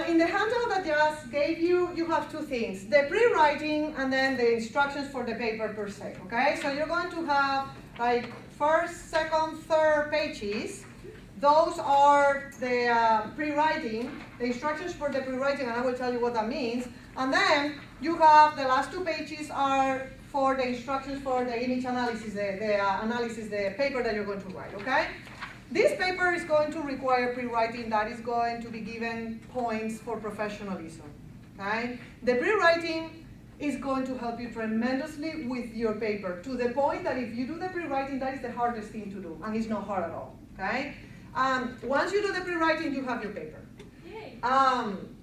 in the handout that just gave you, you have two things. The pre-writing and then the instructions for the paper per se, okay? So you're going to have like first, second, third pages. Those are the pre-writing, the instructions for the pre-writing, and I will tell you what that means. And then you have the last two pages are for the instructions for the image analysis, the paper that you're going to write, okay? This paper is going to require pre-writing that is going to be given points for professionalism, okay? The pre-writing is going to help you tremendously with your paper, to the point that if you do the pre-writing, that is the hardest thing to do, and it's not hard at all, okay? Once you do the pre-writing, you have your paper. Yay.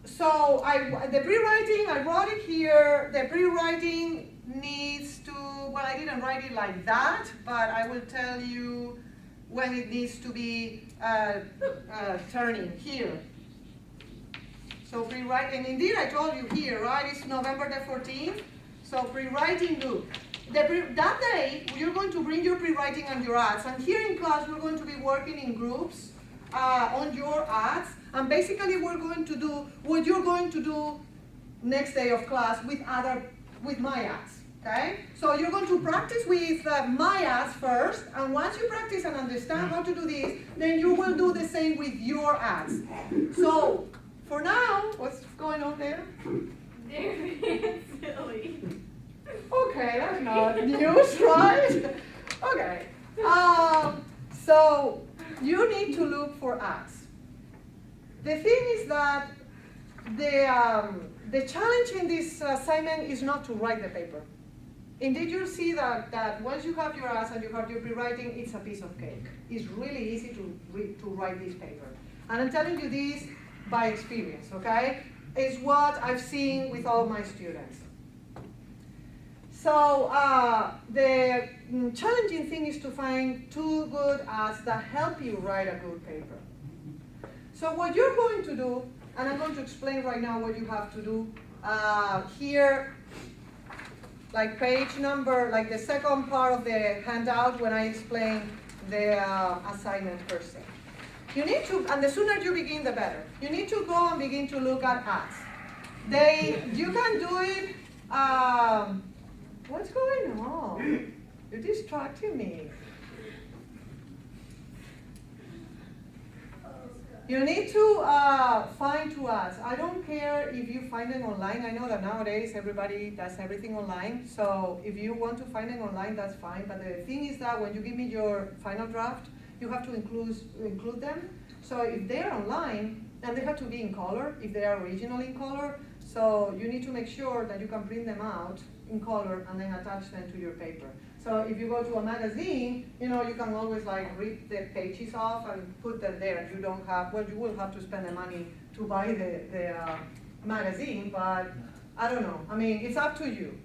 So the pre-writing, I wrote it here. The pre-writing needs to, well, I didn't write it like that, but I will tell you when it needs to be turning here. So pre-writing, indeed I told you here, right? It's November the 14th. So pre-writing, look. That day, you're going to bring your pre-writing and your ads. And here in class, we're going to be working in groups on your ads. And basically, we're going to do what you're going to do next day of class with my ads. Okay? So you're going to practice with my ads first. And once you practice and understand how to do this, then you will do the same with your ads. So for now, what's going on there? They're being silly. Okay, that's not news, right? Okay. So you need to look for ads. The thing is that the challenge in this assignment is not to write the paper. Indeed, you'll see that once you have your ads and you have your pre-writing, it's a piece of cake. It's really easy to write this paper. And I'm telling you this by experience, okay? It's what I've seen with all my students. So the challenging thing is to find two good ads that help you write a good paper. So what you're going to do, and I'm going to explain right now what you have to do here, like page number, like the second part of the handout when I explain the assignment per se. You need to, and the sooner you begin, the better. You need to go and begin to look at ads. You can do it. What's going on? You're distracting me. You need to find two ads. I don't care if you find them online. I know that nowadays everybody does everything online. So if you want to find them online, that's fine. But the thing is that when you give me your final draft, you have to include them. So if they're online, and they have to be in color, if they are originally in color, so you need to make sure that you can print them out in color and then attach them to your paper. So if you go to a magazine, you know, you can always like rip the pages off and put them there, and you don't have, well, you will have to spend the money to buy the magazine, but I don't know. I mean, it's up to you.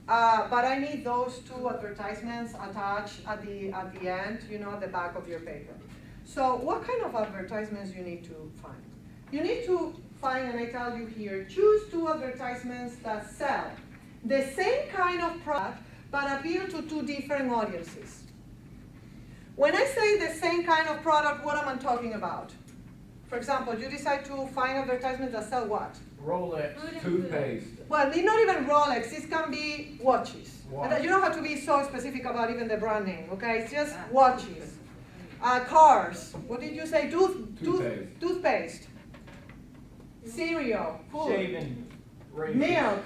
But I need those two advertisements attached at the end, you know, at the back of your paper. So what kind of advertisements you need to find? You need to find, and I tell you here, choose two advertisements that sell the same kind of product but appeal to two different audiences. When I say the same kind of product, what am I talking about? For example, you decide to find advertisements that sell what? Rolex, toothpaste. Well, it's not even Rolex, it can be watches. And you don't have to be so specific about even the brand name, okay? It's just watches. Cars, what did you say? Toothpaste. Cereal, food. Shaving, milk.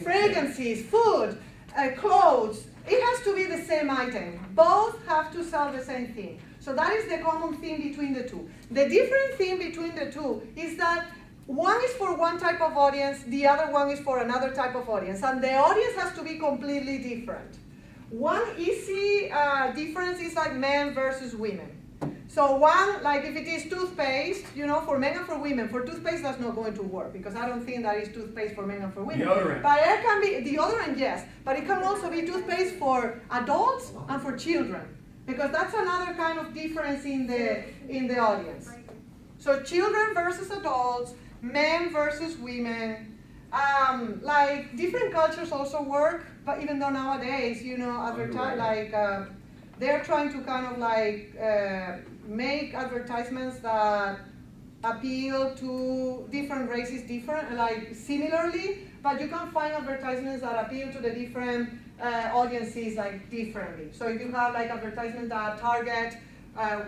Fragrances, food, clothes. It has to be the same item. Both have to sell the same thing. So that is the common thing between the two. The different thing between the two is that one is for one type of audience, the other one is for another type of audience, and the audience has to be completely different. One easy difference is like men versus women. So one, like if it is toothpaste, you know, for men and for women, for toothpaste that's not going to work because I don't think that is toothpaste for men and for women. Deodorant. But it can be, deodorant, yes, but it can also be toothpaste for adults and for children because that's another kind of difference in the audience. So children versus adults, men versus women, like different cultures also work, but even though nowadays, you know, advertise like they're trying to kind of like make advertisements that appeal to different races, similarly, but you can find advertisements that appeal to the different audiences differently. So if you have advertisements that target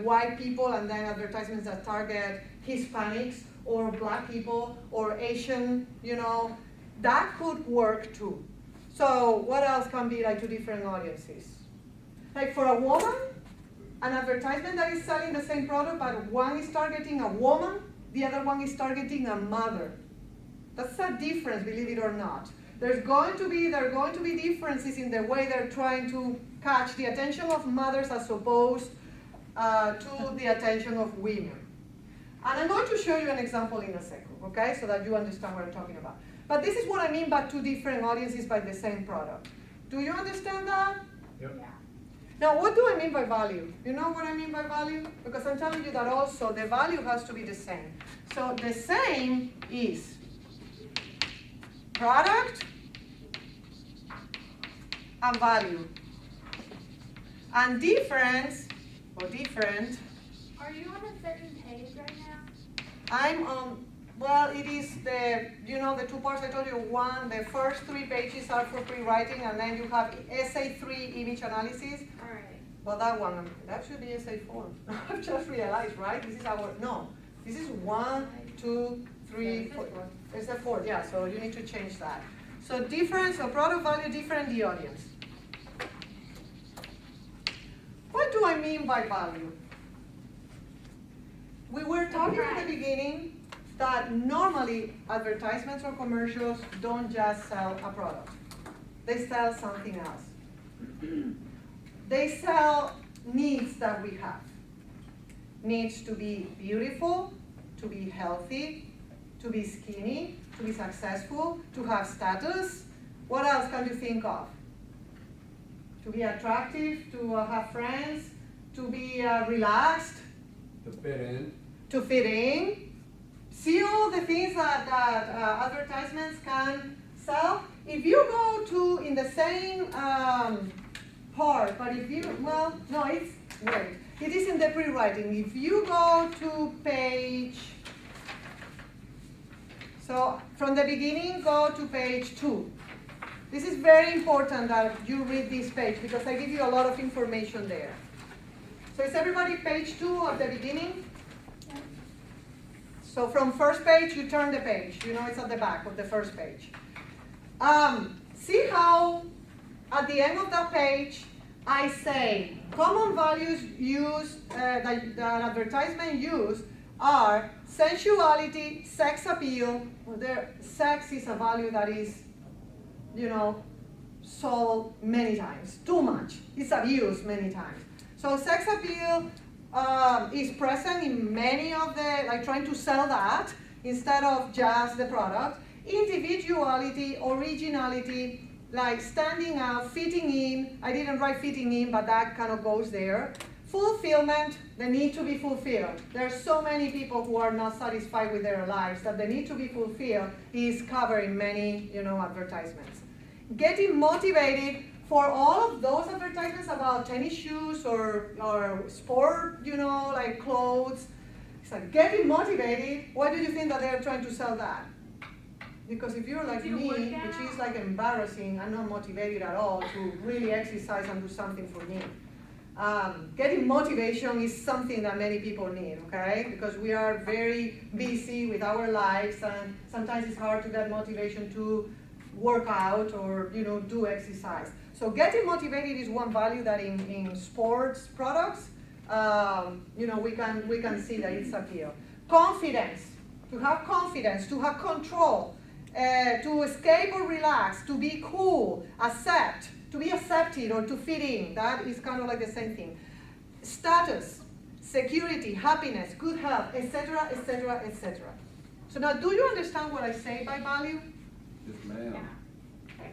white people, and then advertisements that target Hispanics or black people or Asian, that could work too. So what else can be to different audiences? Like for a woman, an advertisement that is selling the same product, but one is targeting a woman, the other one is targeting a mother. That's a difference, believe it or not. There are going to be differences in the way they're trying to catch the attention of mothers as opposed to the attention of women. And I'm going to show you an example in a second, okay, so that you understand what I'm talking about. But this is what I mean by two different audiences by the same product. Do you understand that? Yep. Yeah. Now, what do I mean by value? You know what I mean by value? Because I'm telling you that also the value has to be the same. So the same is product and value. And difference, or different, Are you on a certain page right now? I'm on, well, it is the 2 parts I told you. One, the first 3 pages are for pre-writing, and then you have essay 3, image analysis. All right. Well, that should be essay 4. I've just realized, right? This is 1, 2, 3, 4. It's the 4th, yeah, so you need to change that. So difference, so product value, different, the audience. What do I mean by value? We were talking at the beginning that normally advertisements or commercials don't just sell a product. They sell something else. They sell needs that we have. Needs to be beautiful, to be healthy, to be skinny, to be successful, to have status. What else can you think of? To be attractive, to have friends, to be relaxed. To fit in. To fit in. See all the things that advertisements can sell? If you go to, in the same part, but if you, well, no, it's, wait. It is in the pre-writing. If you go to page, so from the beginning, go to page 2. This is very important that you read this page because I give you a lot of information there. So is everybody page 2 at the beginning? Yeah. So from first page, you turn the page. It's at the back of the first page. See how at the end of that page, I say common values that advertisement use are sensuality, sex appeal. Sex is a value that is, sold many times, too much. It's abused many times. So sex appeal is present in many of the, trying to sell that instead of just the product. Individuality, originality, like standing out, fitting in. I didn't write fitting in, but that kind of goes there. Fulfillment, the need to be fulfilled. There are so many people who are not satisfied with their lives that the need to be fulfilled is covered in many, advertisements. Getting motivated for all of those advertisements about tennis shoes or sport, like clothes. It's like getting motivated. Why do you think that they're trying to sell that? Because if you're like me, which is like embarrassing, I'm not motivated at all to really exercise and do something for me. Getting motivation is something that many people need, okay? Because we are very busy with our lives, and sometimes it's hard to get motivation to work out or do exercise. So getting motivated is one value that in sports products, we can see that it's appeal. Confidence, to have control, to escape or relax, to be cool, to be accepted or to fit in. That is kind of like the same thing. Status, security, happiness, good health, etc., etc., etc. So now, do you understand what I say by value? Yes, ma'am. Yeah.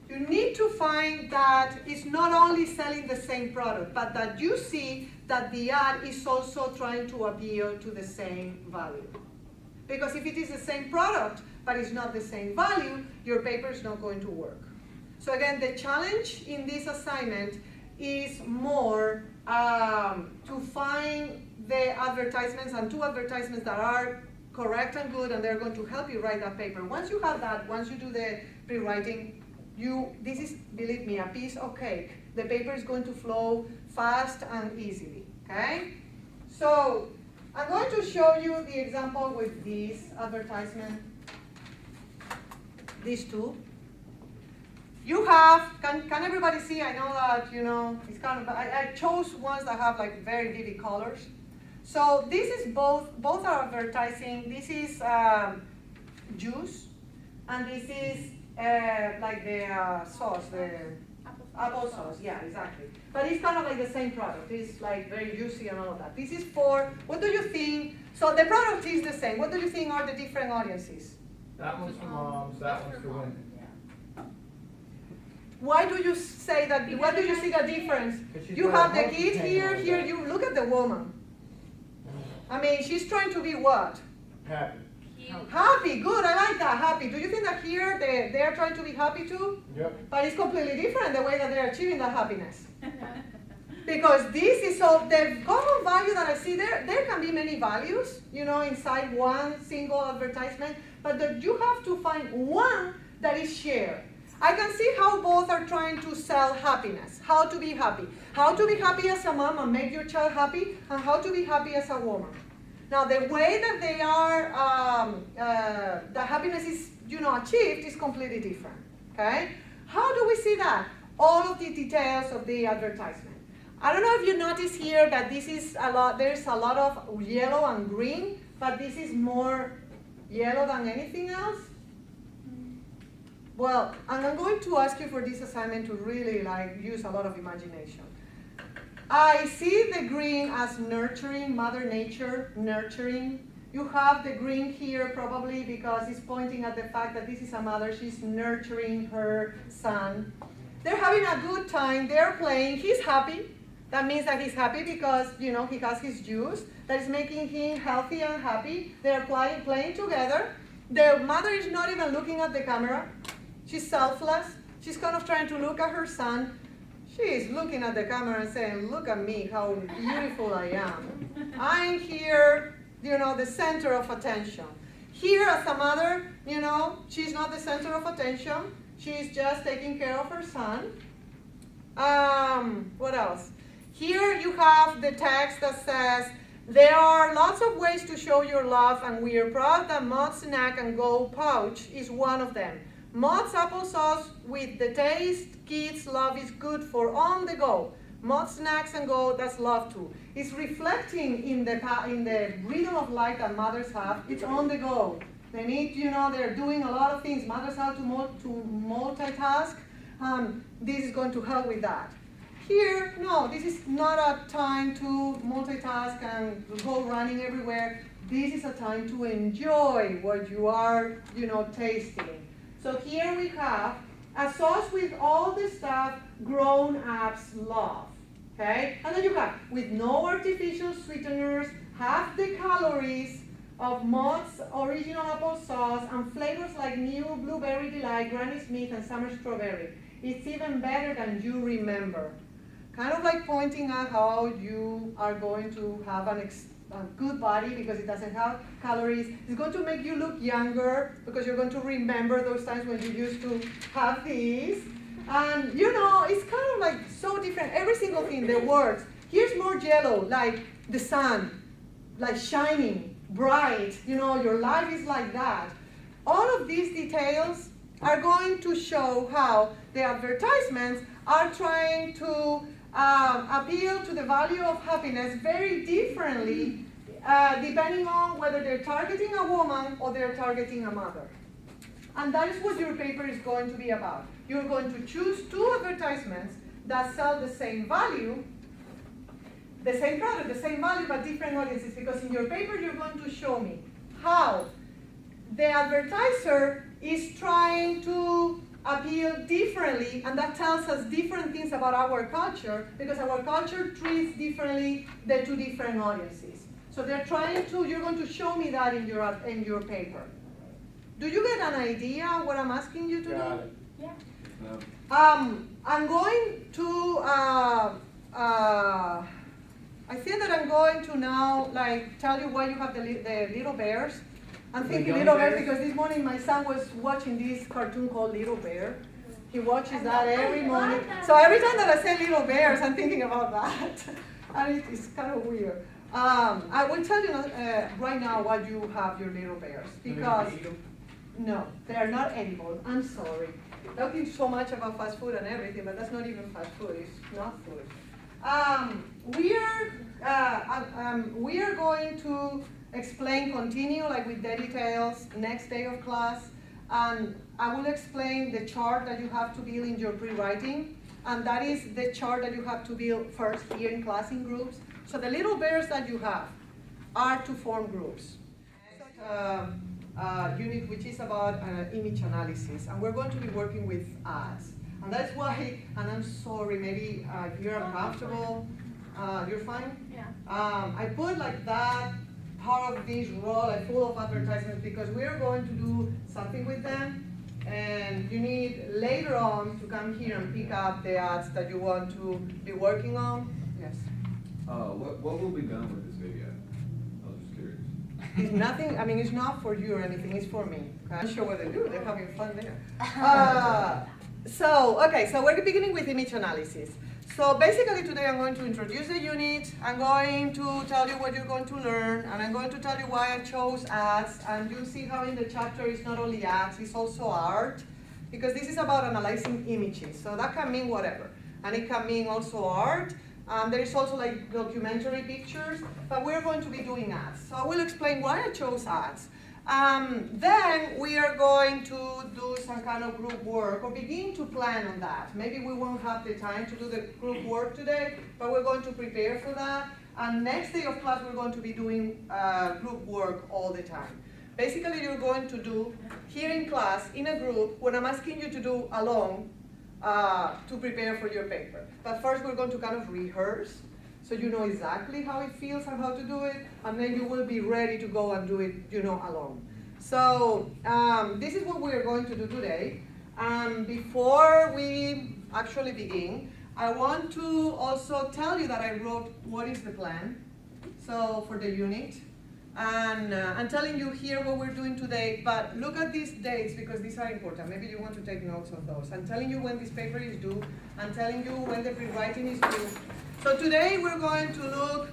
You need to find that it's not only selling the same product, but that you see that the ad is also trying to appeal to the same value. Because if it is the same product, but it's not the same value, your paper is not going to work. So again, the challenge in this assignment is more to find the advertisements and 2 advertisements that are correct and good, and they're going to help you write that paper. Once you have that, once you do the pre-writing, this is, believe me, a piece of cake. The paper is going to flow fast and easily, okay? So I'm going to show you the example with this advertisement, these 2. You have, can everybody see? I know that, it's kind of, I chose ones that have like very vivid colors. So this is both are advertising. This is juice, and this is like the sauce, the apple sauce. Yeah, exactly. But it's kind of like the same product. It's like very juicy and all of that. This is for, what do you think? So the product is the same. What do you think are the different audiences? That one's for moms, that one's for women. Why do you say that? Why do you see the difference? You have the kid here, you look at the woman. I mean, she's trying to be what? Happy. Happy, good, I like that, happy. Do you think that here they are trying to be happy too? Yep. But it's completely different the way that they're achieving that happiness. Because this is, so the common value that I see there can be many values, inside one single advertisement, but you have to find one that is shared. I can see how both are trying to sell happiness, how to be happy. How to be happy as a mom and make your child happy, and how to be happy as a woman. Now, the way that they are, the happiness is, achieved is completely different, okay? How do we see that? All of the details of the advertisement. I don't know if you notice here that this is there's a lot of yellow and green, but this is more yellow than anything else. Well, and I'm going to ask you for this assignment to really use a lot of imagination. I see the green as nurturing, Mother Nature, nurturing. You have the green here probably because it's pointing at the fact that this is a mother, she's nurturing her son. They're having a good time, they're playing, he's happy. That means that he's happy because, he has his juice that is making him healthy and happy. They're playing together. The mother is not even looking at the camera. She's selfless. She's kind of trying to look at her son. She is looking at the camera and saying, look at me, how beautiful I am. I'm here, the center of attention. Here as a mother, she's not the center of attention. She's just taking care of her son. What else? Here you have the text that says, there are lots of ways to show your love, and we are proud that Mod Snack and Go pouch is one of them. Mod's applesauce with the taste kids love is good for on the go. Mod Snacks and Go, that's love too. It's reflecting in the rhythm of life that mothers have. It's on the go. They need, they're doing a lot of things. Mothers have to multitask. This is going to help with that. Here, no, this is not a time to multitask and go running everywhere. This is a time to enjoy what you are, tasting. So here we have a sauce with all the stuff grown-ups love, okay? And then you have, with no artificial sweeteners, half the calories of Mod's original applesauce and flavors like new Blueberry Delight, Granny Smith, and Summer Strawberry. It's even better than you remember. Kind of like pointing out how you are going to have a good body because it doesn't have calories. It's going to make you look younger because you're going to remember those times when you used to have these. And it's kind of like so different. Every single thing, the words. Here's more yellow, like the sun, like shining, bright. Your life is like that. All of these details are going to show how the advertisements are trying to appeal to the value of happiness very differently depending on whether they're targeting a woman or they're targeting a mother. And that is what your paper is going to be about. You're going to choose 2 advertisements that sell the same value, the same product, the same value, but different audiences, because in your paper you're going to show me how the advertiser is trying to appeal differently, and that tells us different things about our culture, because our culture treats differently the 2 different audiences. So they're trying to, you're going to show me that in your paper. Do you get an idea what I'm asking you to do? Got it. Yeah. I'm going to I think that I'm going to now like tell you why you have the little bears. I'm thinking gummy little bears bears? because this morning my son was watching this cartoon called Little Bear. He watches that every morning. So every time that I say little bears, I'm thinking about that. And it's kind of weird. I will tell you right now why you have your little bears. Because, no, they are not edible. I'm sorry. Talking so much about fast food and everything, but that's not even fast food. It's not food. We are going to continue like with the details next day of class. And I will explain the chart that you have to build in your pre-writing. And that is the chart that you have to build first here in class in groups. So the little bears that you have are to form groups. Unit which is about image analysis. And we're going to be working with ads. And that's why, and I'm sorry, maybe if you're uncomfortable, you're fine? Yeah. I put like that part of this roll like full of advertisements because we're going to do something with them. And you need later on to come here and pick up the ads that you want to be working on. Yes. What will be done with this video? I was just curious. It's nothing, I mean, it's not for you or anything, it's for me. I'm not sure what they do, they're having fun there. So we're beginning with image analysis. So basically today I'm going to introduce the unit, I'm going to tell you what you're going to learn, and I'm going to tell you why I chose ads, and you'll see how in the chapter it's not only ads, it's also art, because this is about analyzing images, so that can mean whatever. And it can mean also art, there is also like documentary pictures, but we're going to be doing ads. So I will explain why I chose ads. Then we are going to do some kind of group work or begin to plan on that. Maybe we won't have the time to do the group work today, but we're going to prepare for that. And next day of class, we're going to be doing group work all the time. Basically, you're going to do here in class, in a group, what I'm asking you to do alone to prepare for your paper. But first, we're going to kind of rehearse. So you know exactly how it feels and how to do it, and then you will be ready to go and do it, alone. So this is what we are going to do today. Before we actually begin, I want to also tell you that I wrote what is the plan, so for the unit, and I'm telling you here what we're doing today, but look at these dates because these are important. Maybe you want to take notes of those. I'm telling you when this paper is due, I'm telling you when the pre-writing is due. So today we're going to look,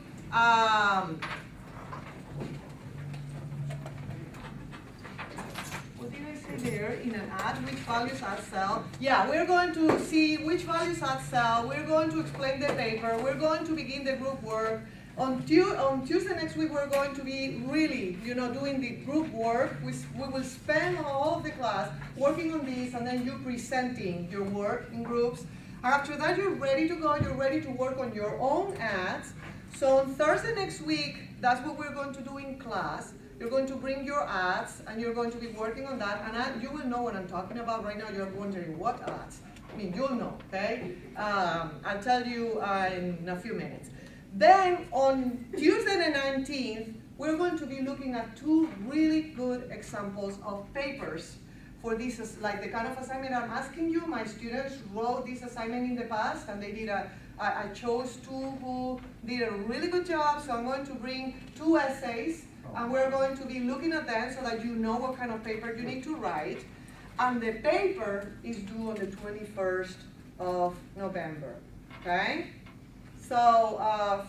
what did I say there in an ad, which values add cell? Yeah, we're going to see which values add cell, we're going to explain the paper, we're going to begin the group work. On Tuesday next week we're going to be really, doing the group work. We will spend all of the class working on this and then you presenting your work in groups. After that, you're ready to go, you're ready to work on your own ads. So on Thursday next week, that's what we're going to do in class. You're going to bring your ads, and you're going to be working on that. And you will know what I'm talking about right now. You're wondering, what ads? I mean, you'll know, okay? I'll tell you in a few minutes. Then on Tuesday the 19th, we're going to be looking at two really good examples of papers. For this, like the kind of assignment I'm asking you, my students wrote this assignment in the past, and they did I chose two who did a really good job, so I'm going to bring two essays, and we're going to be looking at them so that you know what kind of paper you need to write. And the paper is due on the 21st of November, okay? So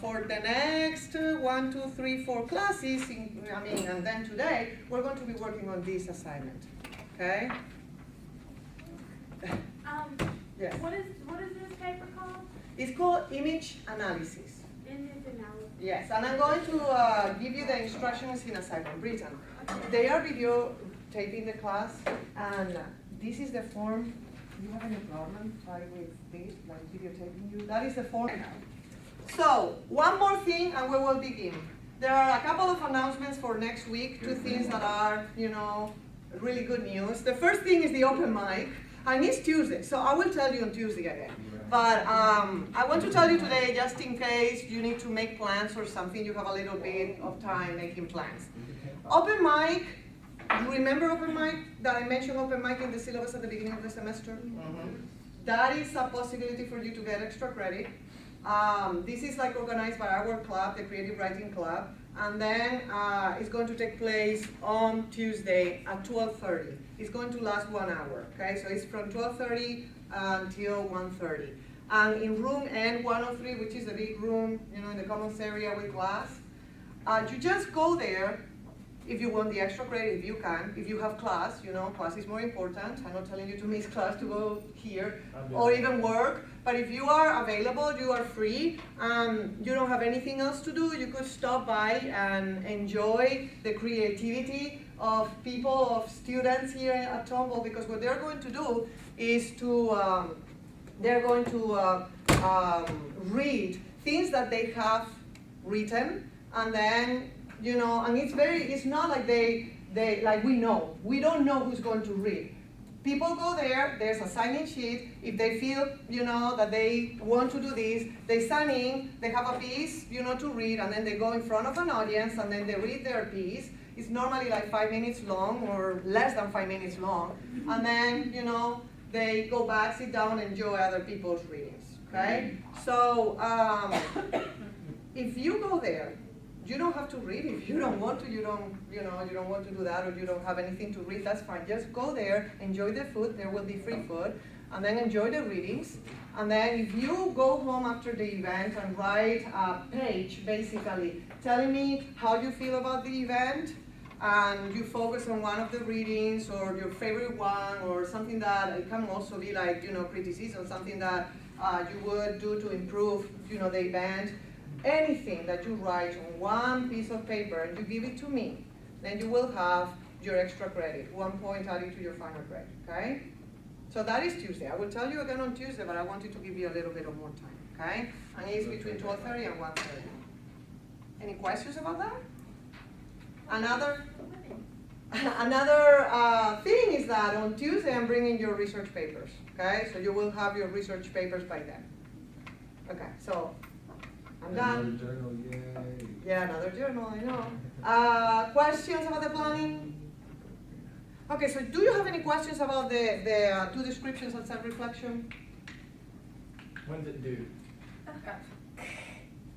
for the next 1, 2, 3, 4 classes, and then today, we're going to be working on this assignment. Okay. Yes. What is this paper called? It's called image analysis. Image analysis. Yes, and I'm going to give you the instructions in a second. Britain, they are videotaping the class, and this is the form. Do you have any problem with this, like videotaping you? That is the form. So one more thing, and we will begin. There are a couple of announcements for next week. Two things that are, really good news. The first thing is the open mic, and it's Tuesday, so I will tell you on Tuesday again. But I want to tell you today, just in case you need to make plans or something, you have a little bit of time making plans. Open mic, you remember open mic? That I mentioned open mic in the syllabus at the beginning of the semester? Mm-hmm. That is a possibility for you to get extra credit. This is like organized by our club, the Creative Writing Club, and then it's going to take place on Tuesday at 12:30. It's going to last 1 hour, okay? So it's from 12:30 until 1:30. And in room N103, which is a big room, you know, in the commons area with glass, you just go there if you want the extra credit, if you can. If you have class, you know, class is more important. I'm not telling you to miss class to go here or even work. But if you are available, you are free, you don't have anything else to do, you could stop by and enjoy the creativity of people, of students here at Tomball, because what they're going to do is they're going to read things that they have written, and then, you know, and it's not like like we don't know who's going to read. People go there, there's a sign-in sheet. If they feel, you know, that they want to do this, they sign in, they have a piece, you know, to read, and then they go in front of an audience, and then they read their piece. It's normally like 5 minutes long, or less than 5 minutes long. And then, you know, they go back, sit down, enjoy other people's readings, okay? So, if you go there, you don't have to read. If you don't want to, you don't want to do that, or you don't have anything to read, that's fine. Just go there, enjoy the food, there will be free food, and then enjoy the readings. And then if you go home after the event and write a page, basically, telling me how you feel about the event, and you focus on one of the readings, or your favorite one, or something that, it can also be like, you know, criticism, something that you would do to improve, you know, the event. Anything that you write on one piece of paper and you give it to me, then you will have your extra credit, 1 point added to your final grade, okay? So that is Tuesday. I will tell you again on Tuesday, but I wanted to give you a little bit of more time, okay? And it's between 12:30 and 1:30. Any questions about that? Another thing is that on Tuesday I'm bringing your research papers, okay? So you will have your research papers by then. Okay, so I'm done. Another journal, yay. Yeah, another journal, I know. Questions about the planning? Okay, so do you have any questions about the two descriptions and self-reflection? When's it due?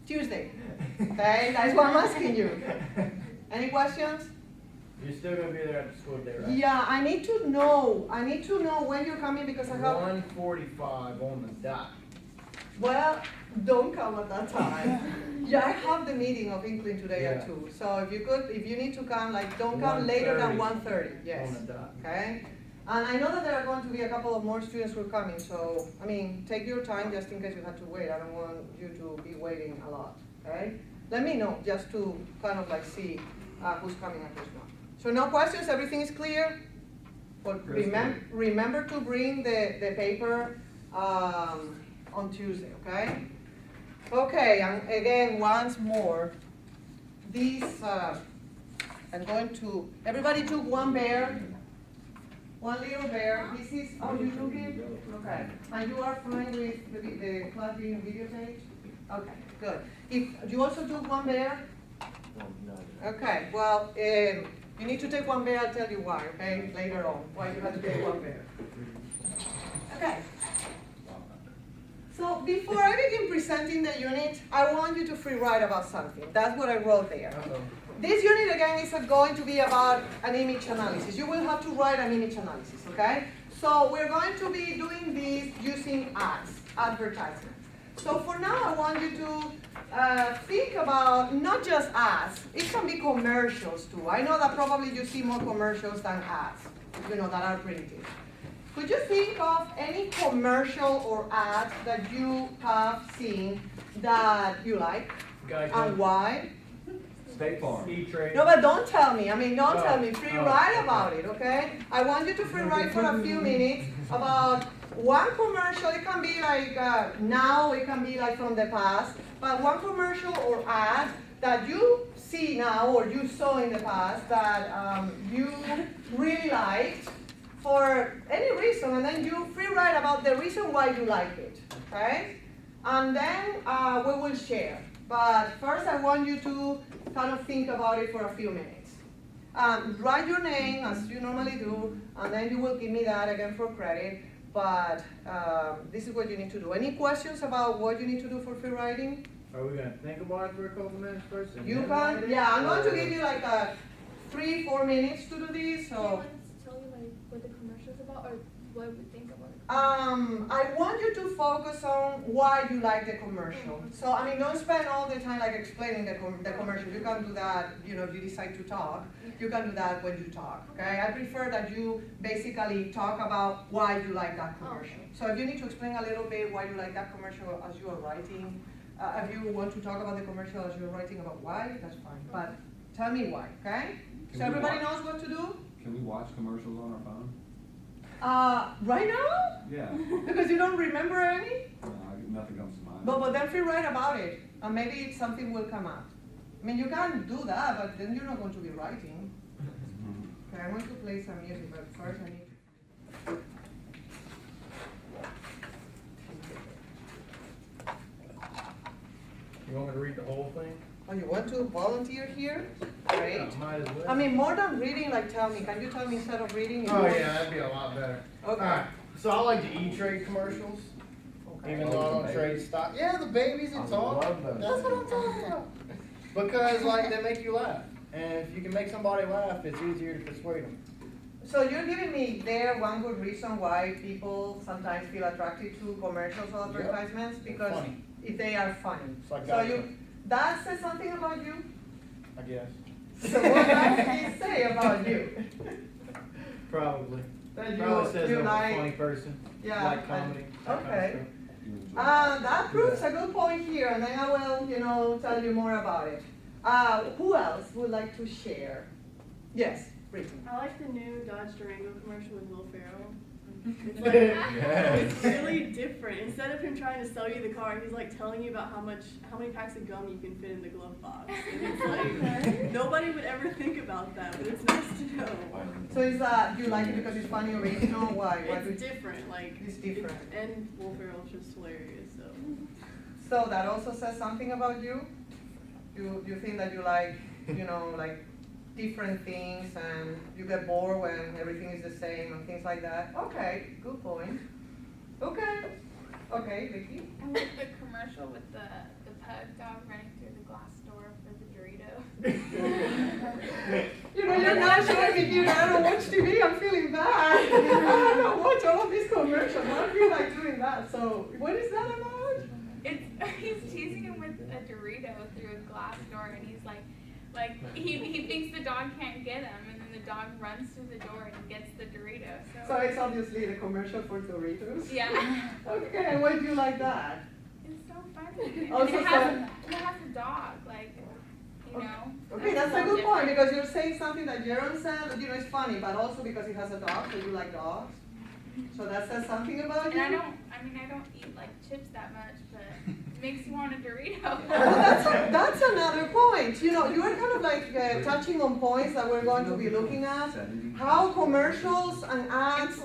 Tuesday. Okay, that's what I'm asking you. Any questions? You're still gonna be there at the school day, right? Yeah, I need to know when you're coming, because I have. 1:45 on the dot. Well, don't come at that time. Yeah, I have the meeting of Inkling today at 2. So if you need to come, like, don't come later than 1:30. Yes. On the dot. Okay? And I know that there are going to be a couple of more students who are coming, so, I mean, take your time just in case you have to wait. I don't want you to be waiting a lot, okay? Let me know, just to kind of like see who's coming and who's not. So no questions, everything is clear? But remember to bring the paper on Tuesday, okay? Okay, and again, once more, these, I'm going to, everybody took one bear, one little bear. This is, oh, you took it? Okay. And you are fine with the class being videotaped? Okay, good. If you also took one bear? Okay, well, you need to take one bear, I'll tell you why, okay, later on, why you have to take one bear. Okay. So before I begin presenting the unit, I want you to free write about something. That's what I wrote there. This unit, again, is going to be about an image analysis. You will have to write an image analysis, okay? So we're going to be doing this using ads, advertisements. So for now, I want you to think about not just ads. It can be commercials too. I know that probably you see more commercials than ads, you know, that are printed. Could you think of any commercial or ad that you have seen that you like? And why? State Farm. E-Trade. No, but don't tell me. I mean, don't tell me. Free write about it, okay? I want you to free write for a few minutes about one commercial. It can be like now, it can be like from the past, but one commercial or ad that you see now or you saw in the past that you really liked for any reason, and then you free write about the reason why you like it, okay? And then we will share. But first I want you to kind of think about it for a few minutes. Write your name as you normally do, and then you will give me that again for credit. but this is what you need to do. Any questions about what you need to do for free writing? Are we gonna think about it for a couple minutes first? and You then write can, it? yeah, I'm going to Or- give you like 3-4 minutes to do this, Do you so. want us to tell you like what the commercial's about or what we think about it? I want you to focus on why you like the commercial. So, I mean, don't spend all the time like explaining the commercial. You can do that, you know, if you decide to talk. You can do that when you talk, okay? I prefer that you basically talk about why you like that commercial. So if you need to explain a little bit why you like that commercial as you are writing, if you want to talk about the commercial as you're writing about why, that's fine. But tell me why, okay? Can So we everybody watch- knows what to do? Can we watch commercials on our phone? Right now? Yeah. Because you don't remember any? Nothing comes to mind. But then free write about it, and maybe something will come up. I mean, you can do that, but then you're not going to be writing. Okay, I'm going to play some music, but first I need. You want me to read the whole thing? Oh, you want to volunteer here? Great. Yeah, might as well. I mean, more than reading, like tell me, can you tell me instead of reading? Oh yeah, that'd be a lot better. Okay. Alright, so I like the E-Trade commercials, even though I don't trade stock. Yeah, the babies and all. love those. That's what I'm talking about. Because like they make you laugh, and if you can make somebody laugh, it's easier to persuade them. So you're giving me there one good reason why people sometimes feel attracted to commercials or Yep. advertisements, because Funny. if they are funny. It's like So Geico. that says something about you? I guess. So what else did he say about you? Probably. That Probably says you I'm a like, funny person. yeah, Like comedy. that kind of okay. stuff. You enjoy That proves a good point here, and then I will, tell you more about it. Who else would like to share? Yes, Brittany. I like the new Dodge Durango commercial with Will Ferrell. It's like, Yes. it's really different. Instead of him trying to sell you the car, he's like telling you about how many packs of gum you can fit in the glove box. And it's like, nobody would ever think about that, but it's nice to know. So is you like it because it's funny original? Why? Why do It's you- different, like. It's different. And Will Ferrell's just hilarious, so. So that also says something about you? You think that you like, like different things, and you get bored when everything is the same and things like that? Okay, good point. Okay, Vicky? I like the commercial with the pug dog running through the glass door for the Dorito. You're not showing me here. I don't watch TV. I'm feeling bad. I don't watch all of these commercials. I feel like doing that. So, what is that about? He's teasing him with a Dorito through a glass door, and he's like he thinks the dog can't get him, and then the dog runs through the door and gets the Dorito. So it's obviously the commercial for Doritos. Yeah, Okay, and why do you like that? it's so funny. And Also it has a dog, like you know. Okay, that's a good point, because you're saying something that Jaron said, is funny, but also because it has a dog, so you like dogs. So that says something about you. And I don't eat like chips that much, but it makes you want a Dorito. Well, that's another point. You are kind of like touching on points that we're going to be looking at. How commercials and ads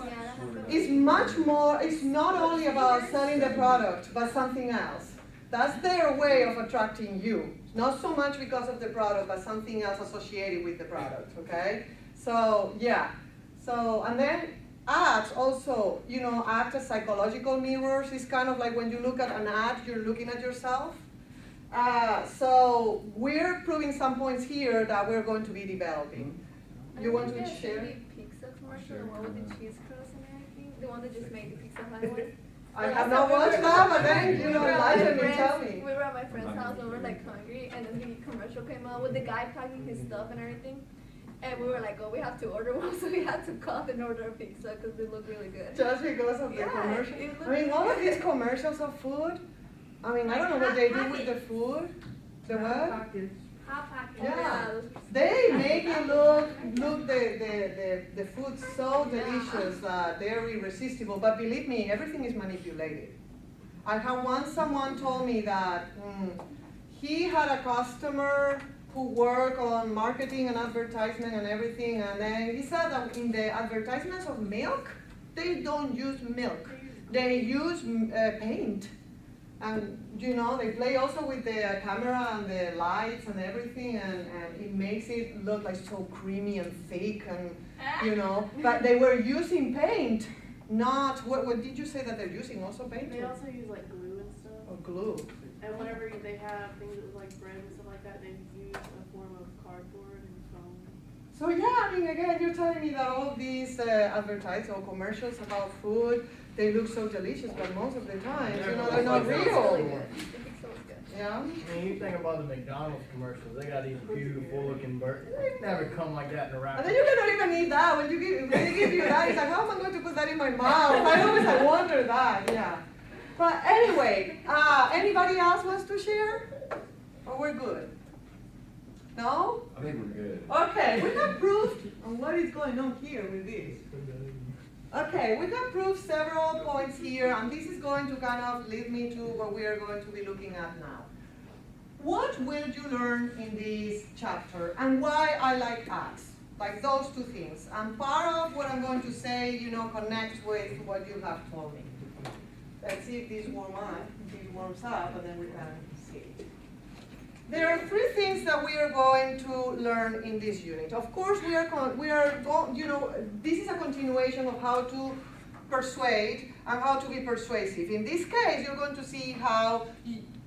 is much more, it's not only about selling the product, but something else. That's their way of attracting you. Not so much because of the product, but something else associated with the product, okay? So, yeah. So, and then ads also, act as psychological mirrors. It's kind of like when you look at an ad, you're looking at yourself. So we're proving some points here that we're going to be developing. You want to share? Pizza commercial, the one with the cheese crust and everything, the one that just made the Pizza Hut one. I have not watched that, but then, enlighten me, tell me. We were at my friend's house and we were like hungry, and then the commercial came out with the guy packing his stuff and everything. And we were like, oh, we have to order one, so we had to call and order a pizza because they look really good. Just because of the Yeah, commercial? it I mean, all of these commercials of food, I mean, I don't know what they do with the food. The what? Hot Pockets. Yeah. They make it look the food so delicious that they're irresistible. But believe me, everything is manipulated. I had once someone told me that he had a customer who worked on marketing and advertisement and everything, and then he said that in the advertisements of milk, they don't use milk. They use paint. And they play also with the camera and the lights and everything, and it makes it look like so creamy and thick, and but they were using paint not, what did you say that they're using, also paint? They also use like glue and stuff. Or glue. And whenever they have things with like bread and stuff like that, they use a form of cardboard and foam. So yeah, I mean, again, you're telling me that all of these advertisements or commercials about food, they look so delicious, but most of the time, you know, they're not Really real. good. It looks good. Yeah. I mean, you think about the McDonald's commercials, they got these beautiful looking burgers. They never come like that in a wrap. And then you cannot even eat that. When they give you that, it's like, how am I going to put that in my mouth? I always wonder that, yeah. But anyway, anybody else wants to share? Or we're good? No? I think we're good. Okay, we got proof on what is going on here with this. Okay, we got proof several points here, and this is going to kind of lead me to what we are going to be looking at now. What will you learn in this chapter, and why I like ads? Like those two things. And part of what I'm going to say, you know, connects with what you have told me. Let's see if this warms up, and then we can see it. There are three things that we are going to learn in this unit. Of course, this is a continuation of how to persuade and how to be persuasive. In this case, you're going to see how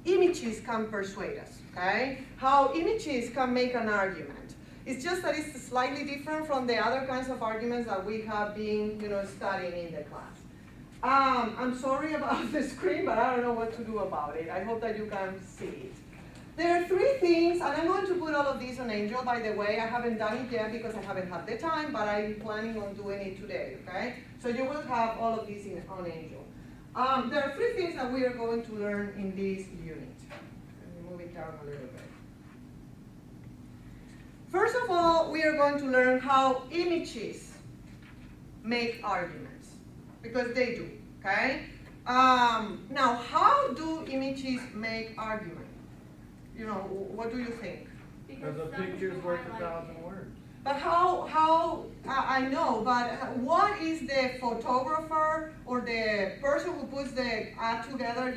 images can persuade us, okay? How images can make an argument. It's just that it's slightly different from the other kinds of arguments that we have been, studying in the class. I'm sorry about the screen, but I don't know what to do about it. I hope that you can see it. There are three things, and I'm going to put all of these on Angel, by the way. I haven't done it yet because I haven't had the time, but I'm planning on doing it today, okay? So you will have all of these on Angel. There are three things that we are going to learn in this unit. Let me move it down a little bit. First of all, we are going to learn how images make arguments, because they do, okay? Now, how do images make arguments? What do you think? Because a picture's worth 1,000 words. But how, I know, but what is the photographer or the person who puts the ad together,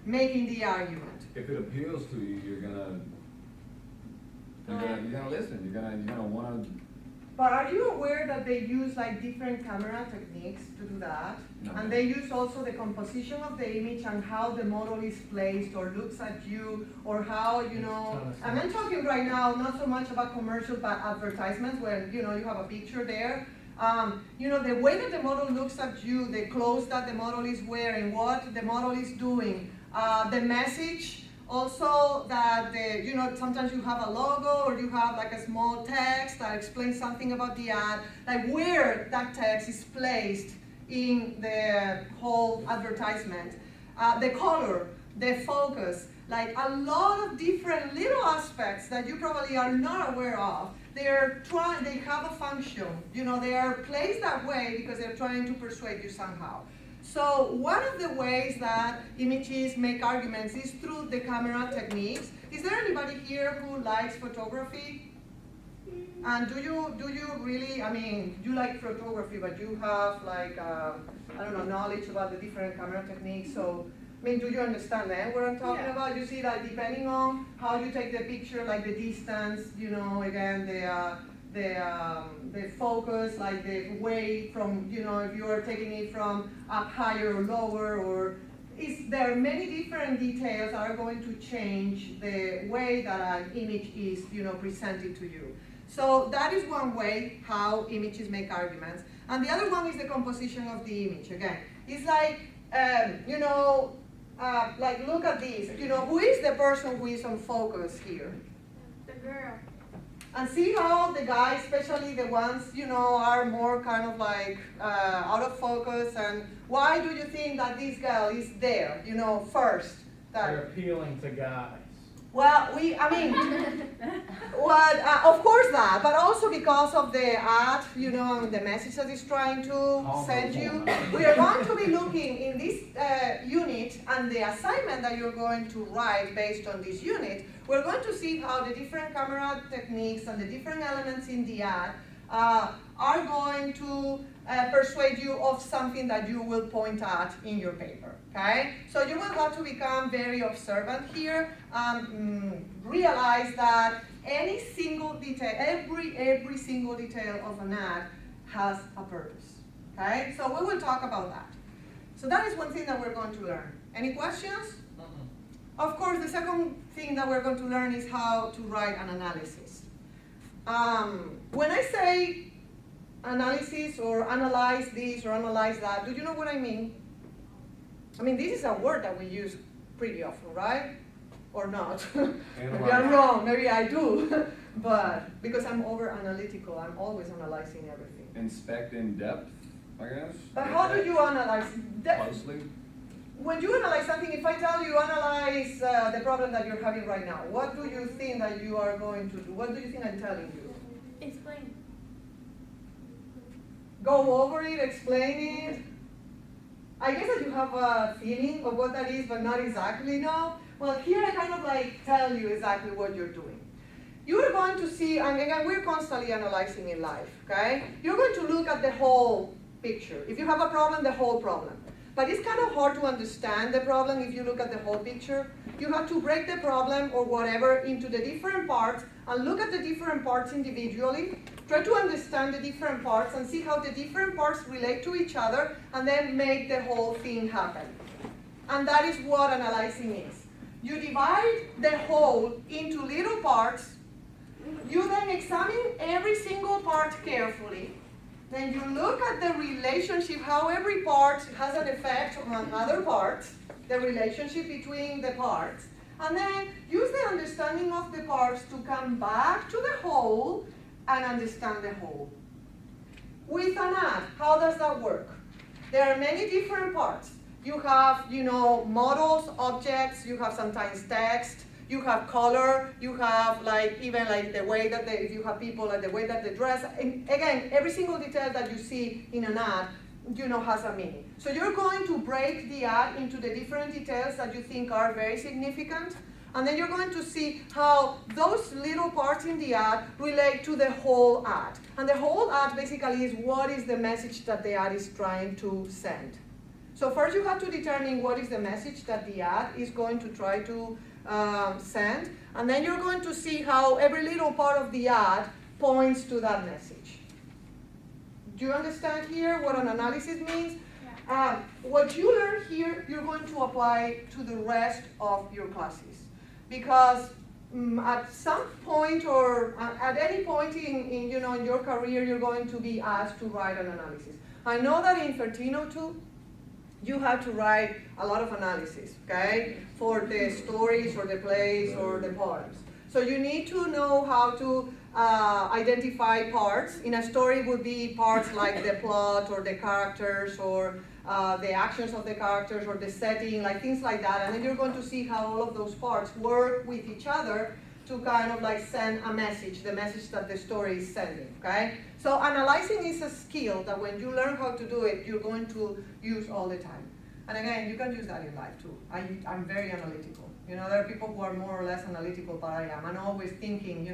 making the argument? If it appeals to you, you're gonna listen. You're gonna wanna. But are you aware that they use like different camera techniques to do that? No. And they use also the composition of the image and how the model is placed or looks at you, or how, and I'm talking right now not so much about commercial but advertisements where, you have a picture there. The way that the model looks at you, the clothes that the model is wearing, what the model is doing, the message. Also that, sometimes you have a logo or you have like a small text that explains something about the ad, like where that text is placed in the whole advertisement, the color, the focus, like a lot of different little aspects that you probably are not aware of. They have a function, they are placed that way because they're trying to persuade you somehow. So one of the ways that images make arguments is through the camera techniques. Is there anybody here who likes photography? And do you really, you like photography, but you have like, knowledge about the different camera techniques. So, do you understand what I'm talking about? You see that depending on how you take the picture, like the distance, again, the focus, like the way from, if you are taking it from up higher or lower, or there are many different details that are going to change the way that an image is, presented to you. So that is one way how images make arguments. And the other one is the composition of the image. Again, it's like, like look at this. Who is the person who is on focus here? The girl. And see how the guys, especially the ones, are more kind of like out of focus. And why do you think that this girl is there, first? They're appealing to guys. Well, of course that, but also because of the ad, and the message that it's trying to send you. We are going to be looking in this unit and the assignment that you're going to write based on this unit. We're going to see how the different camera techniques and the different elements in the ad are going to persuade you of something that you will point at in your paper, okay? So you will have to become very observant here, realize that any single detail, every single detail of an ad has a purpose, okay? So we will talk about that. So that is one thing that we're going to learn. Any questions? Of course, the second thing that we're going to learn is how to write an analysis. When I say analysis or analyze this or analyze that, do you know what I mean? I mean, this is a word that we use pretty often, right? Or not. Maybe I'm wrong, maybe I do. But because I'm over analytical, I'm always analyzing everything. Inspect in depth, I guess. But how do you analyze? Closely. When you analyze something, if I tell you analyze the problem that you're having right now, what do you think that you are going to do? What do you think I'm telling you? Explain. Go over it, explain it. I guess that you have a feeling of what that is, but not exactly know. Well, here I kind of like tell you exactly what you're doing. You're going to see, and again, we're constantly analyzing in life, okay? You're going to look at the whole picture. If you have a problem, the whole problem. But it's kind of hard to understand the problem if you look at the whole picture. You have to break the problem or whatever into the different parts and look at the different parts individually. Try to understand the different parts and see how the different parts relate to each other and then make the whole thing happen. And that is what analyzing is. You divide the whole into little parts. You then examine every single part carefully. Then you look at the relationship, how every part has an effect on other parts, the relationship between the parts, and then use the understanding of the parts to come back to the whole and understand the whole. With an ad, how does that work? There are many different parts. You have, models, objects, you have sometimes text, you have color, you have even the way that if you have people, like the way that they dress. And again, every single detail that you see in an ad, has a meaning. So you're going to break the ad into the different details that you think are very significant. And then you're going to see how those little parts in the ad relate to the whole ad. And the whole ad basically is what is the message that the ad is trying to send. So first you have to determine what is the message that the ad is going to try to send, and then you're going to see how every little part of the ad points to that message. Do you understand here what an analysis means? Yeah. What you learn here, you're going to apply to the rest of your classes, because at some point or at any point in your career, you're going to be asked to write an analysis. I know that in 1302, you have to write a lot of analysis, okay, for the stories or the plays or the poems. So you need to know how to identify parts. In a story would be parts like the plot or the characters or the actions of the characters or the setting, like things like that. And then you're going to see how all of those parts work with each other to kind of send a message, the message that the story is sending, okay? So analyzing is a skill that when you learn how to do it, you're going to use all the time. And again, you can use that in life too. I'm very analytical. There are people who are more or less analytical than I am. I'm always thinking,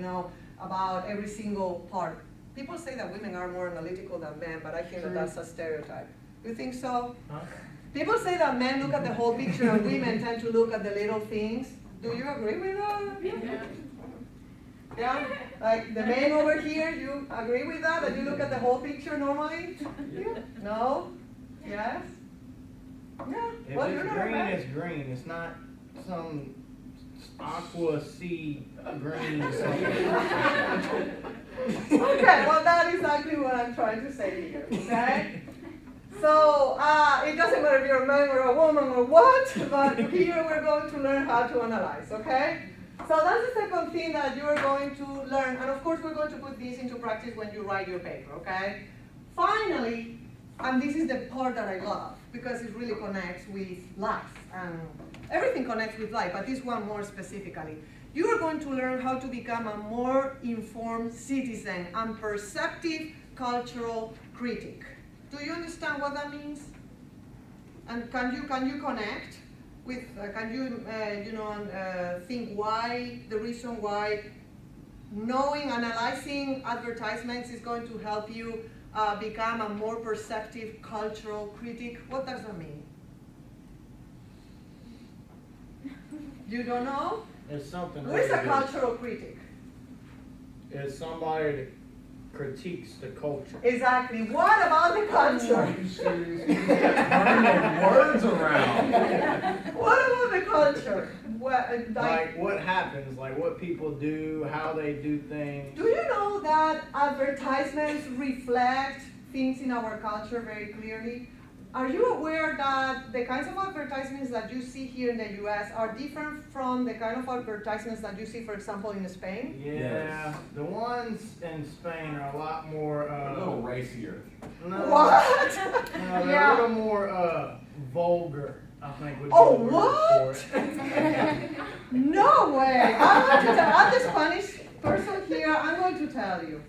about every single part. People say that women are more analytical than men, but I think that that's a stereotype. You think so? Huh? People say that men look at the whole picture and women tend to look at the little things. Do you agree with that? Yeah. Yeah? Like the men over here, you agree with that? That you look at the whole picture normally? Yeah. No? Yes? Yeah. If Well, you're it's not green, right. it's green. It's not some aqua sea green or something. Okay, well that is exactly what I'm trying to say here, okay? So, it doesn't matter if you're a man or a woman or what, but here we're going to learn how to analyze, okay? So that's the second thing that you're going to learn, and of course we're going to put this into practice when you write your paper, okay? Finally, and this is the part that I love, because it really connects with life, and everything connects with life, but this one more specifically. You are going to learn how to become a more informed citizen and perceptive cultural critic. Do you understand what that means? And can you connect with, can you, think why, the reason why knowing, analyzing advertisements is going to help you become a more perceptive cultural critic? What does that mean? You don't know? It's something. What is a really cultural critic? good. It's somebody that critiques the culture. Exactly. What about the culture? Are you serious? You just turning the words around. What about the culture? What, Like what happens, like what people do, how they do things. do you know that advertisements reflect things in our culture very clearly? Are you aware that the kinds of advertisements that you see here in the US are different from the kind of advertisements that you see, for example, in Spain? Yeah, Yes. the ones in Spain are a lot more, A little racier. no, What? no, they're Yeah. a little more, vulgar, I think would be Oh, the word what? for it. No way! I'm the Spanish person here. I'm going to tell you.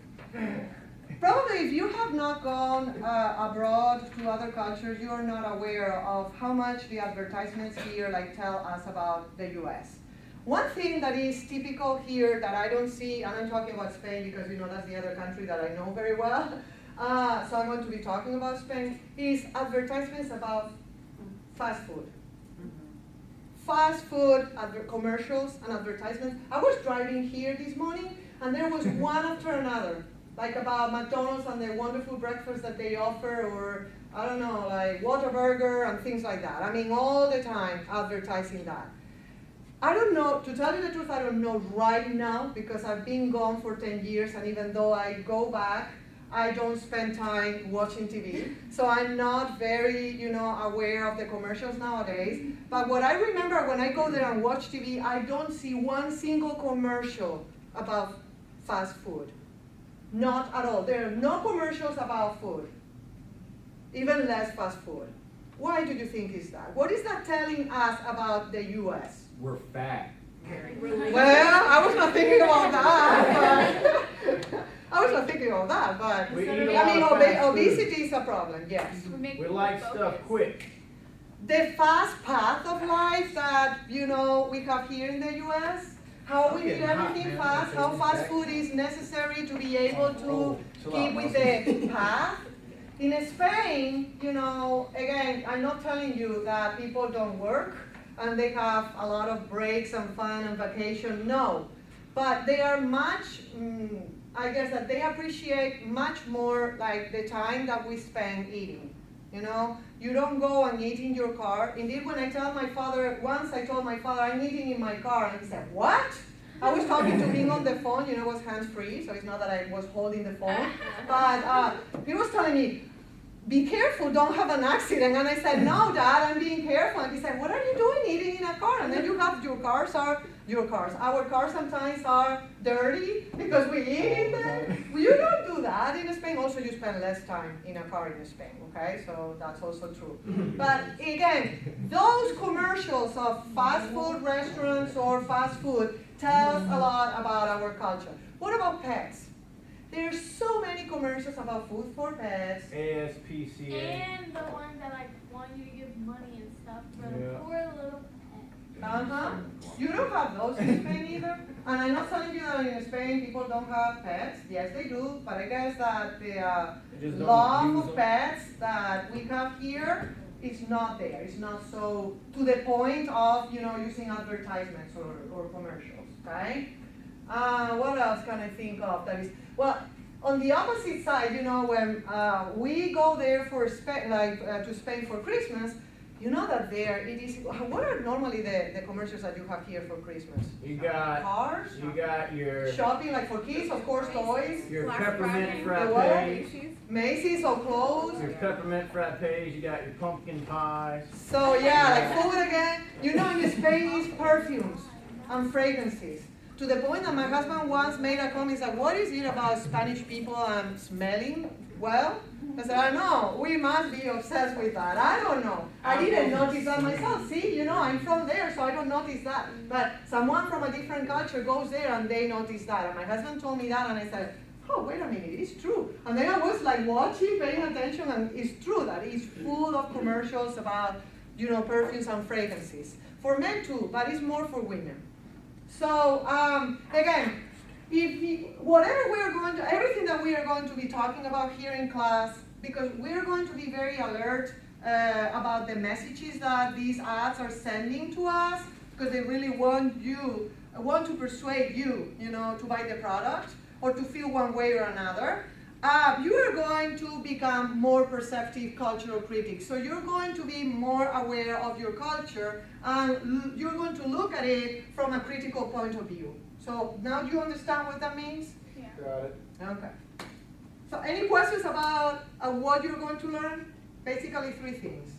Probably if you have not gone abroad to other cultures, you are not aware of how much the advertisements here tell us about the US. One thing that is typical here that I don't see, and I'm talking about Spain because that's the other country that I know very well, so I'm going to be talking about Spain, is advertisements about fast food. Fast food commercials and advertisements. I was driving here this morning and there was one after another, like about McDonald's and the wonderful breakfast that they offer, or I don't know, like Whataburger and things like that. I mean, all the time advertising that. I don't know, to tell you the truth, I don't know right now because I've been gone for 10 years and even though I go back, I don't spend time watching TV. So I'm not very, aware of the commercials nowadays. But what I remember when I go there and watch TV, I don't see one single commercial about fast food. Not at all. There are no commercials about food. Even less fast food. Why do you think is that? What is that telling us about the US? We're fat. Well, I was not thinking about that. I was not thinking about that, but We eat I a mean, lot of fast food. obesity is a problem, yes. We make We people like focus. stuff quick. The fast path of life that, we have here in the US, how we Okay, eat everything hot, man. fast, how fast food is necessary to be able to Oh, chill keep out, with Muslim. the path. In Spain, again, I'm not telling you that people don't work and they have a lot of breaks and fun and vacation, no. But they are much, I guess that they appreciate much more like the time that we spend eating. You don't go and eat in your car. Indeed, when I tell my father, once I told my father, I'm eating in my car, and he said, what? I was talking to him on the phone, it was hands-free, so it's not that I was holding the phone. But he was telling me, be careful, don't have an accident. And I said, no, Dad, I'm being careful. And he said, what are you doing eating in a car? And then our cars sometimes are dirty because we eat in them. Well, you don't do that in Spain. Also, you spend less time in a car in Spain, okay? So that's also true. But again, those commercials of fast food restaurants or fast food tell us a lot about our culture. What about pets? There's so many commercials about food for pets. ASPCA. And the ones that want you to give money and stuff for the Yeah. poor little pet. You don't have those in Spain either. And I'm not telling you that in Spain people don't have pets. Yes, they do. But I guess that the Just don't love abuse of them. pets that we have here is not there. It's not so to the point of using advertisements or commercials. Okay. What else can I think of that is on the opposite side, when we go there for to Spain for Christmas, that there it is. What are normally the commercials that you have here for Christmas? You got Cars, your shopping like for kids, of course, toys, Black peppermint Friday. The what? frappes, Macy's or clothes. your peppermint frappes, you got your pumpkin pies. So yeah, like food again. In Spain is perfumes and fragrances. To the point that my husband once made a comment, he said, what is it about Spanish people and smelling? Well, I said, I know, we must be obsessed with that. I don't know. I didn't notice that myself. See, I'm from there, so I don't notice that. But someone from a different culture goes there and they notice that. And my husband told me that and I said, oh, wait a minute, it's true. And then I was watching, paying attention, and it's true that it's full of commercials about, perfumes and fragrances. For men too, but it's more for women. So, again, everything that we are going to be talking about here in class, because we're going to be very alert about the messages that these ads are sending to us, because they really want to persuade you, to buy the product or to feel one way or another. you are going to become more perceptive cultural critics. So you're going to be more aware of your culture, and you're going to look at it from a critical point of view. So now you understand what that means? Yeah. Got it. Okay. So any questions about what you're going to learn? Basically 3 things.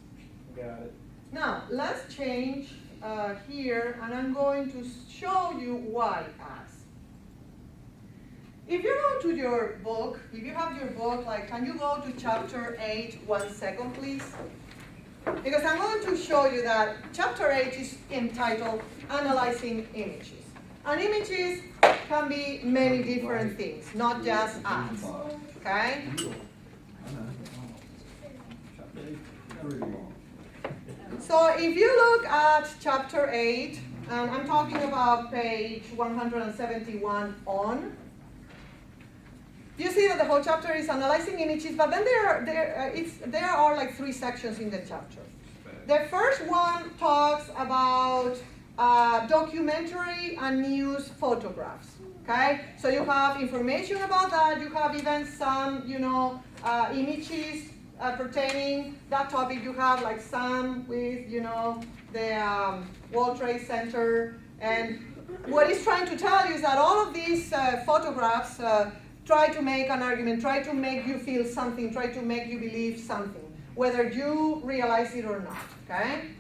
Got it. Now, let's change here, and I'm going to show you why ads. If you go to your book, if you have your book, like, can you go to chapter 8, 1 second, please? Because I'm going to show you that chapter 8 is entitled Analyzing Images. And images can be many different things, not just ads, okay? So if you look at chapter 8, and I'm talking about page 171 on, you see that the whole chapter is analyzing images, but then there are like 3 sections in the chapter. The first one talks about documentary and news photographs. Okay, so you have information about that. You have even some, images pertaining that topic. You have like some with, the World Trade Center, and what it's trying to tell you is that all of these photographs try to make an argument, try to make you feel something, try to make you believe something, whether you realize it or not, okay?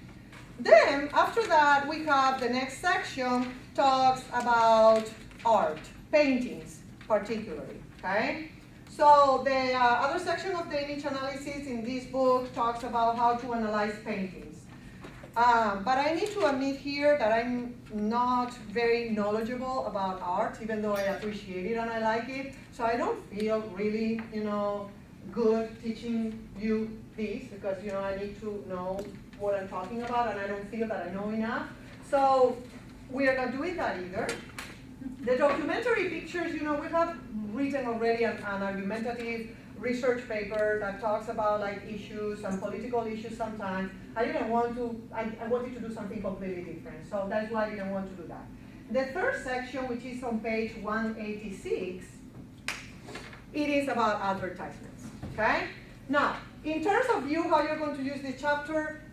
Then, after that, we have the next section talks about art, paintings particularly, okay? So the other section of the image analysis in this book talks about how to analyze paintings. But I need to admit here that I'm not very knowledgeable about art, even though I appreciate it and I like it. So I don't feel really, good teaching you this, because, I need to know what I'm talking about, and I don't feel that I know enough. So we are not doing that either. The documentary pictures, we have written already an argumentative research paper that talks about like issues and political issues sometimes. I wanted to do something completely different, so that's why I didn't want to do that. The third section, which is on page 186, it is about advertisements, okay? Now, in terms of you, how you're going to use this chapter,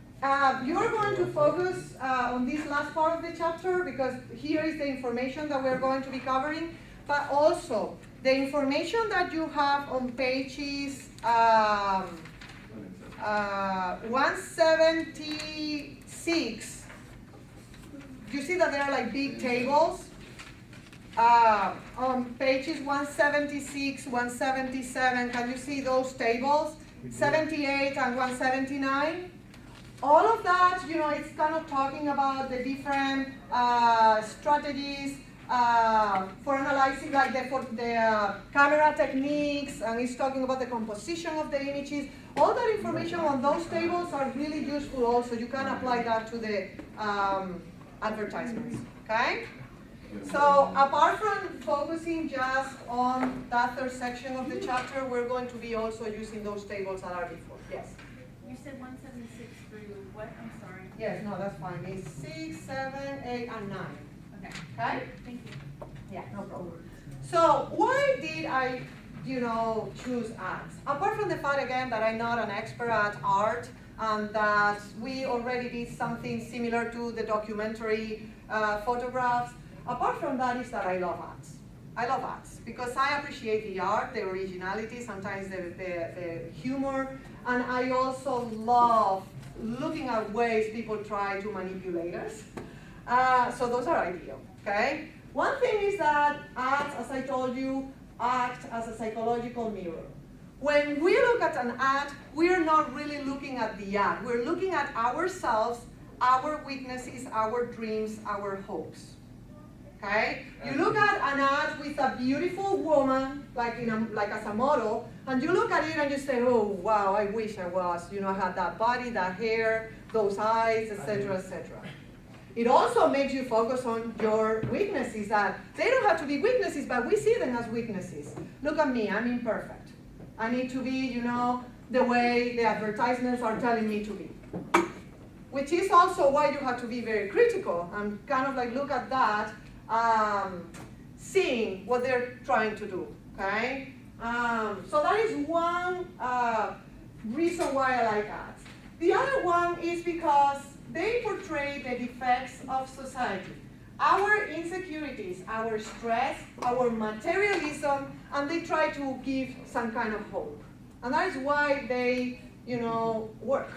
you're going to focus on this last part of the chapter, because here is the information that we're going to be covering, but also the information that you have on pages 176, you see that there are like big tables. On pages 176, 177, can you see those tables? 78 and 179. All of that, it's kind of talking about the different strategies for analyzing, like the camera techniques, and it's talking about the composition of the images. All that information on those tables are really useful also. You can apply that to the advertisements, okay? So apart from focusing just on that third section of the chapter, we're going to be also using those tables that are before. Yes? You said 176 through what? I'm sorry. Yes, no, that's fine. It's 6, 7, 8, and 9. Okay. Okay? Thank you. Yeah, no problem. So why did I, choose ads? Apart from the fact, again, that I'm not an expert at art, and that we already did something similar to the documentary photographs, apart from that is that I love ads. I love ads because I appreciate the art, the originality, sometimes the humor, and I also love looking at ways people try to manipulate us. So those are ideal, okay? One thing is that ads, as I told you, act as a psychological mirror. When we look at an ad, we're not really looking at the ad. We're looking at ourselves, our weaknesses, our dreams, our hopes. Okay? You look at an ad with a beautiful woman, like as a model, and you look at it and you say, oh, wow, I wish I was, I had that body, that hair, those eyes, etc., etc. It also makes you focus on your weaknesses, that they don't have to be weaknesses, but we see them as weaknesses. Look at me, I'm imperfect. I need to be, the way the advertisements are telling me to be. Which is also why you have to be very critical and kind of like look at that, seeing what they're trying to do, okay? So that is one reason why I like ads. The other one is because they portray the defects of society. Our insecurities, our stress, our materialism, and they try to give some kind of hope. And that is why they, work.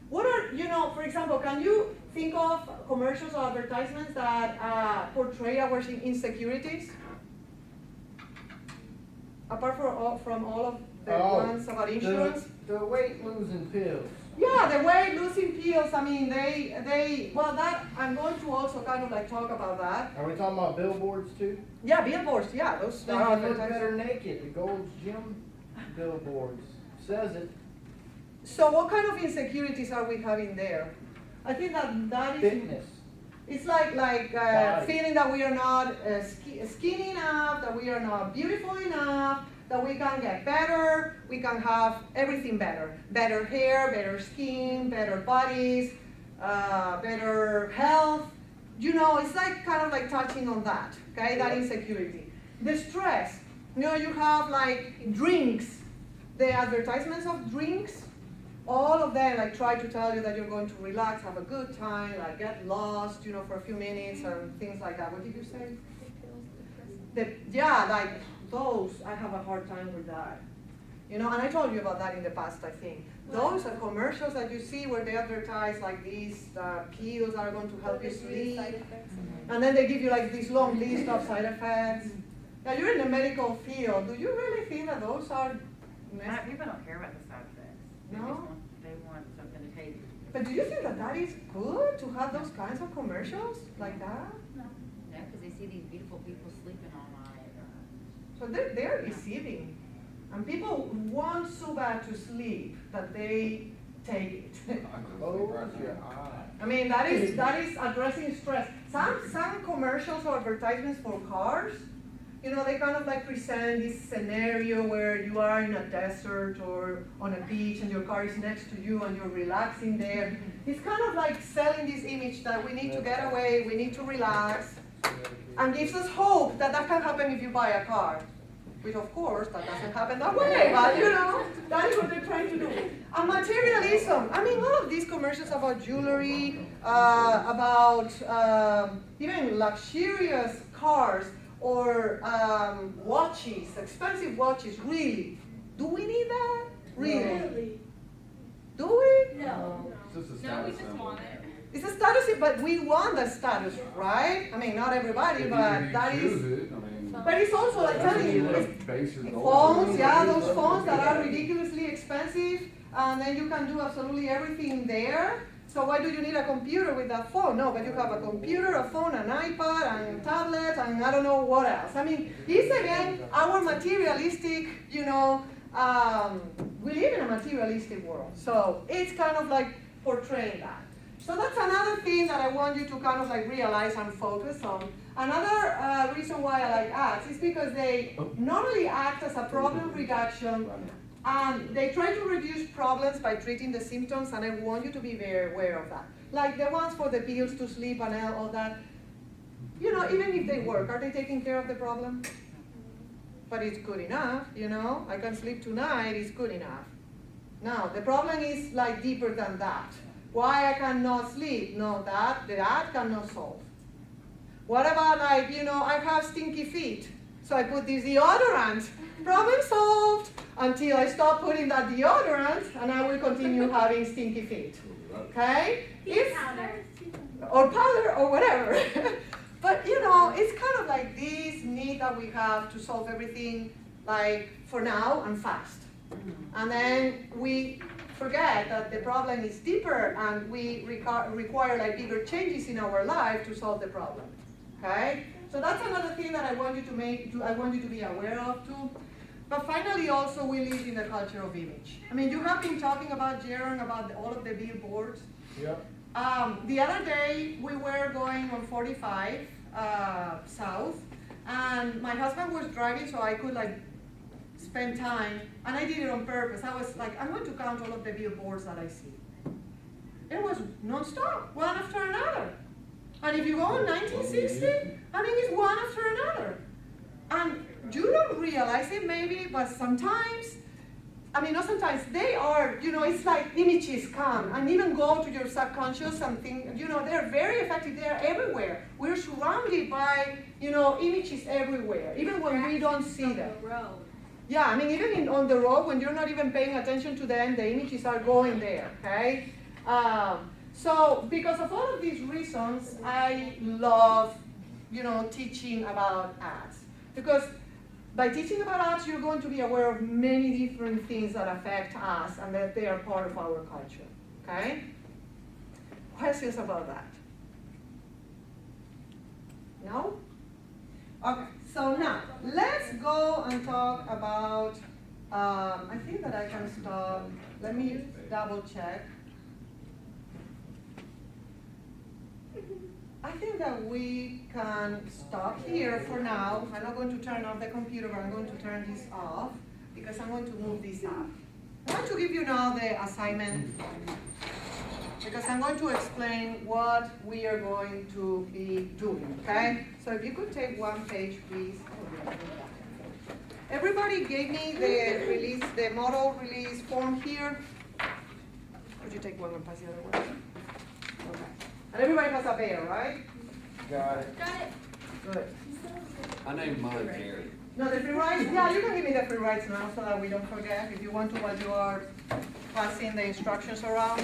What are, for example, can you think of commercials or advertisements that portray our insecurities? Apart from all of the ones about insurance? The weight losing pills. Yeah, the weight losing pills, I mean, well, that, I'm going to also kind of like talk about that. Are we talking about billboards too? Yeah, billboards, yeah, those Make are you look advertisements. better naked, the Gold's Gym billboards, says it. So what kind of insecurities are we having there? I think that is, Fitness. it's like Body. feeling that we are not skinny enough, that we are not beautiful enough, that we can get better, we can have everything better. Better hair, better skin, better bodies, better health. It's like kind of like touching on that, okay, that insecurity. The stress, you have like drinks, the advertisements of drinks, all of them like try to tell you that you're going to relax, have a good time, like get lost, for a few minutes and things like that. What did you say? Like those, I have a hard time with that. And I told you about that in the past, I think. Those are commercials that you see where they advertise like these pills are going to help you sleep. And then they give you like this long list of side effects. Now you're in the medical field. Do you really think that those are necessary? People don't care about the side effects. No? They want something to take. But do you think that that is good to have those kinds of commercials like that? No, because they see these beautiful people sleeping all night. So they're deceiving. And people want so bad to sleep that they take it. Close your eye. I mean, that is addressing stress. Some commercials or advertisements for cars, they kind of like present this scenario where you are in a desert or on a beach and your car is next to you and you're relaxing there. It's kind of like selling this image that we need to get away, we need to relax, and gives us hope that that can happen if you buy a car. Which of course, that doesn't happen that way, but that is what they're trying to do. And materialism, I mean, all of these commercials about jewelry, about even luxurious cars or watches, expensive watches, really. Do we need that? Really? Do we? No. It's just a No, we status just symbol. want it. It's a status, but we want the status, right? I mean, not everybody, If but you that choose is. it, I mean, But it's also like that's telling you, what it's base your goals phones, on. yeah, those phones that are ridiculously expensive, and then you can do absolutely everything there. So why do you need a computer with that phone? No, but you have a computer, a phone, an iPad, and a tablet, and I don't know what else. I mean, it's again our materialistic, we live in a materialistic world. So it's kind of like portraying that. So that's another thing that I want you to kind of like realize and focus on. Another reason why I like ads is because they not only act as a problem reduction, they try to reduce problems by treating the symptoms, and I want you to be very aware of that. Like the ones for the pills to sleep and all that, even if they work, are they taking care of the problem? But it's good enough, I can sleep tonight, it's good enough. Now, the problem is like deeper than that. Why I cannot sleep? No, that cannot solve. What about like, I have stinky feet, so I put this deodorant. Problem solved until I stop putting that deodorant, and I will continue having stinky feet. Okay? Or powder or whatever. But it's kind of like this need that we have to solve everything like for now and fast. And then we forget that the problem is deeper and we require like bigger changes in our life to solve the problem. Okay? So that's another thing that I want you to be aware of too. But finally also we live in the culture of image. I mean, you have been talking about, Jaron, about all of the billboards. Yep. The other day we were going on 45 south, and my husband was driving so I could like spend time, and I did it on purpose. I was like, I'm going to count all of the billboards that I see. It was non-stop, one after another. And if you go on 1960, I mean, it's one after another. And you don't realize it maybe, but sometimes, I mean, not sometimes, they are, it's like images come and even go to your subconscious and think, they're very effective, they're everywhere. We're surrounded by, images everywhere, even when we don't see them. Yeah, I mean, even on the road, when you're not even paying attention to them, the images are going there, okay? So, because of all of these reasons, I love, teaching about ads. Because by teaching about ads, you're going to be aware of many different things that affect us and that they are part of our culture, okay? Questions about that? No? Okay, so now, let's go and talk about, I think that I can stop, let me double check. I think that we can stop here for now. I'm not going to turn off the computer, but I'm going to turn this off because I'm going to move this up. I want to give you now the assignment because I'm going to explain what we are going to be doing, okay? So if you could take one page, please. Everybody gave me the model release form here. Would you take one and pass the other one? Okay. And everybody has a bear, right? Got it. Got it. Good. I named mine Gary. No, the free rides? Yeah, you can give me the free rides now so that we don't forget if you want to while you are passing the instructions around.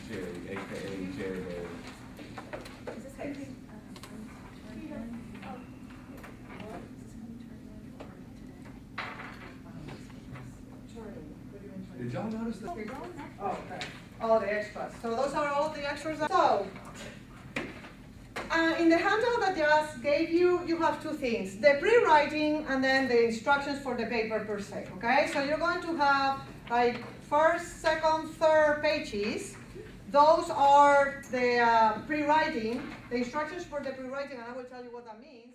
Jerry, aka Jerry Bear. Did y'all notice that? Oh, okay. All the extras. So those are all the extras. So, in the handout that just gave you, you have two things. The pre-writing and then the instructions for the paper per se, okay? So you're going to have like first, second, third pages. Those are the pre-writing, the instructions for the pre-writing, and I will tell you what that means.